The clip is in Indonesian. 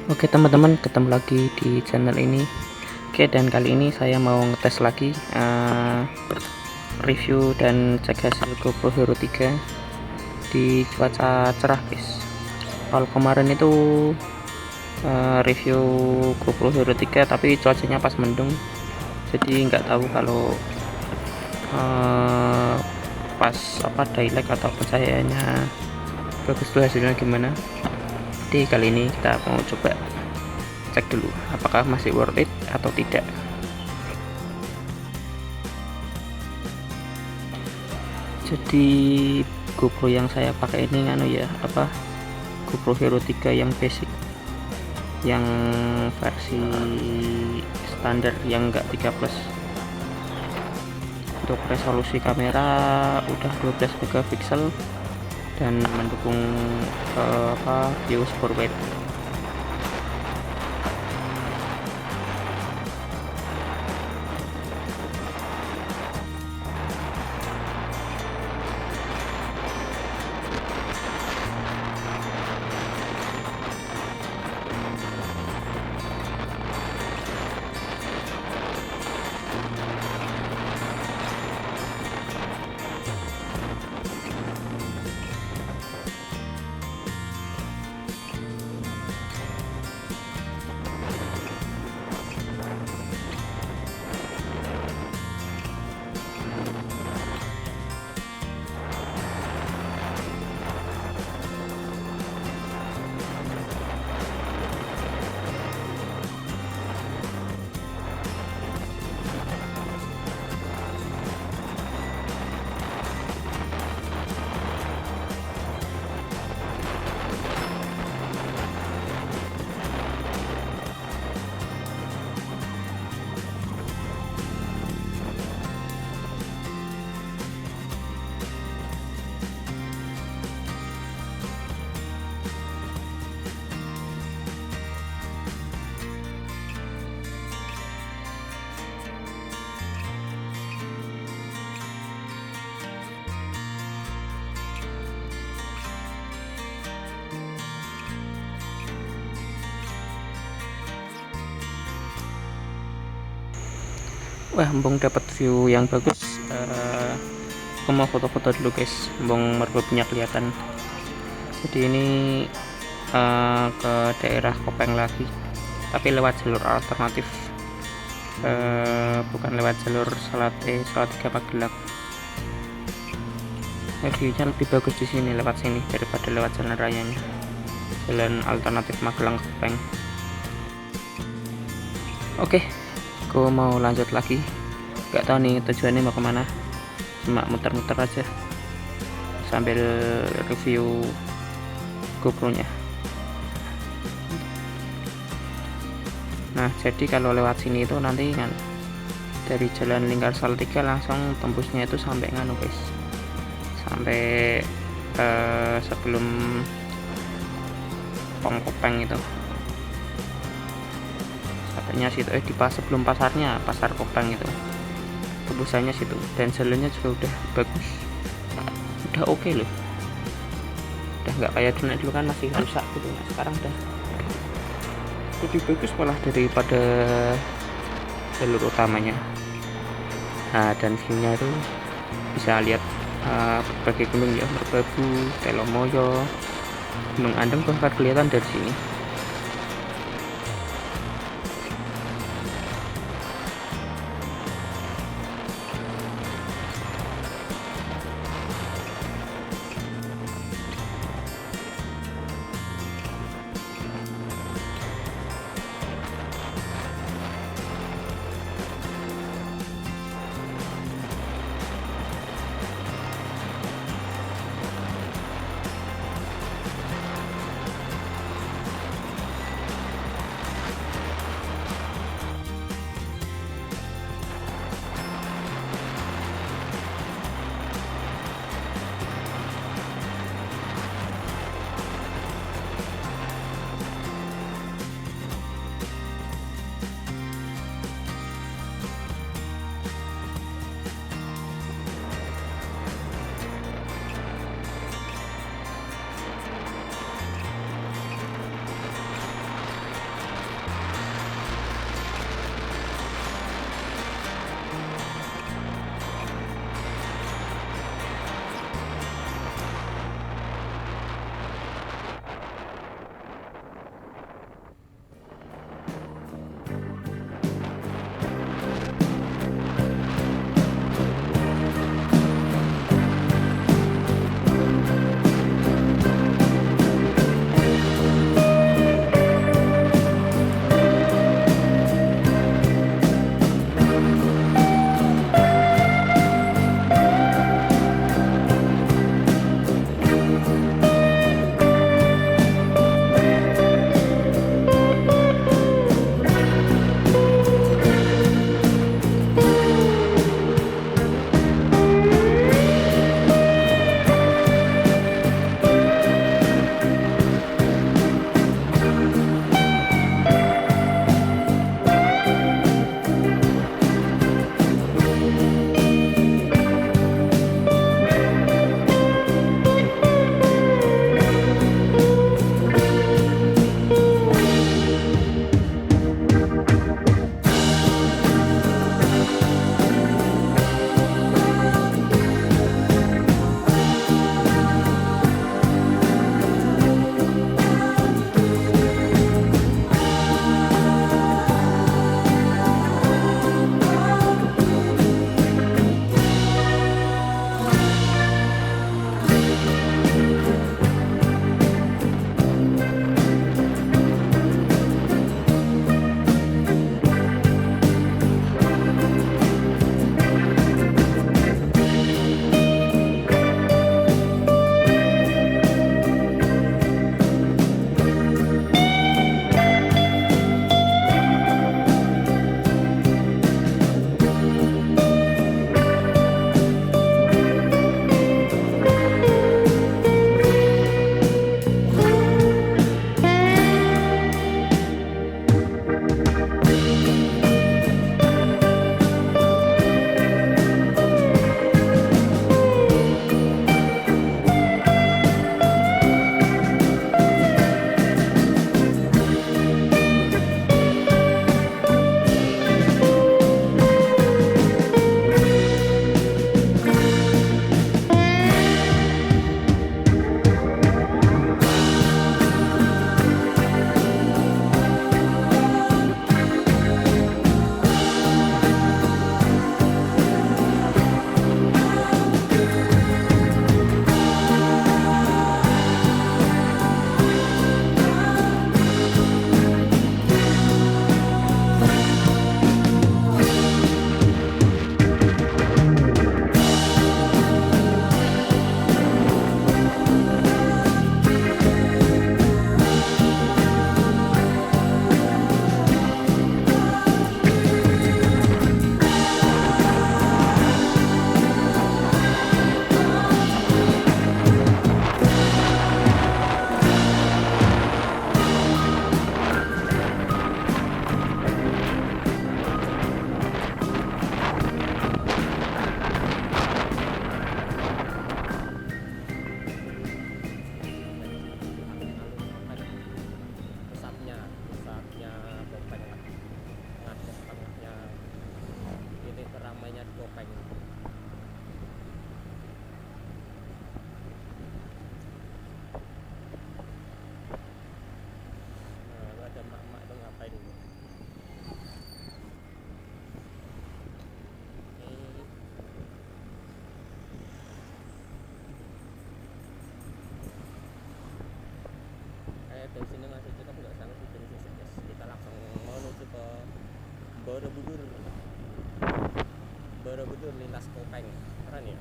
Oke teman-teman, ketemu lagi di channel ini. Oke, dan kali ini saya mau ngetes lagi review dan cek hasil GoPro Hero 3 di cuaca cerah guys. Kalau kemarin itu review GoPro Hero 3 tapi cuacanya pas mendung, jadi nggak tahu kalau pas daylight atau pencahayaannya bagus tuh hasilnya gimana. Jadi kali ini kita mau coba cek dulu apakah masih worth it atau tidak. Jadi GoPro yang saya pakai ini GoPro Hero 3 yang basic, yang versi standar, yang enggak 3 plus. Untuk resolusi kamera udah 12 megapiksel dan mendukung view 4K. Wah, embong dapat view yang bagus. Aku mau foto-foto dulu guys, embong merbanya kelihatan. Jadi ini ke daerah Kopeng lagi, tapi lewat jalur alternatif, bukan lewat jalur Salatiga Magelang. Viewnya lebih bagus di sini, lewat sini, daripada lewat jalan rayanya, jalan alternatif Magelang Kopeng. Oke, aku mau lanjut lagi. Gak tahu nih tujuannya mau kemana, cuma muter-muter aja sambil review GoPro nya. Nah, jadi kalau lewat sini itu nanti kan dari jalan Lingkar Salatiga langsung tembusnya itu sampai nganu guys, sampai sebelum Kopeng itu, sampainya situ di sebelum pasarnya, pasar Kopeng itu tembusannya situ, dan jalannya juga udah bagus, udah oke loh, udah nggak kayak dulu kan masih rusak gitu. Nah, sekarang udah lebih bagus malah daripada jalur utamanya. Nah, dan viewnya itu bisa lihat berbagai gunung ya, Merbabu, Telomoyo, Gunung Andeng bahkan kelihatan dari sini. lihat dari sini masih kita nggak usah nunggu bensin sih guys, kita langsung menuju ke Borobudur. Borobudur lintas Kopeng, keren ya.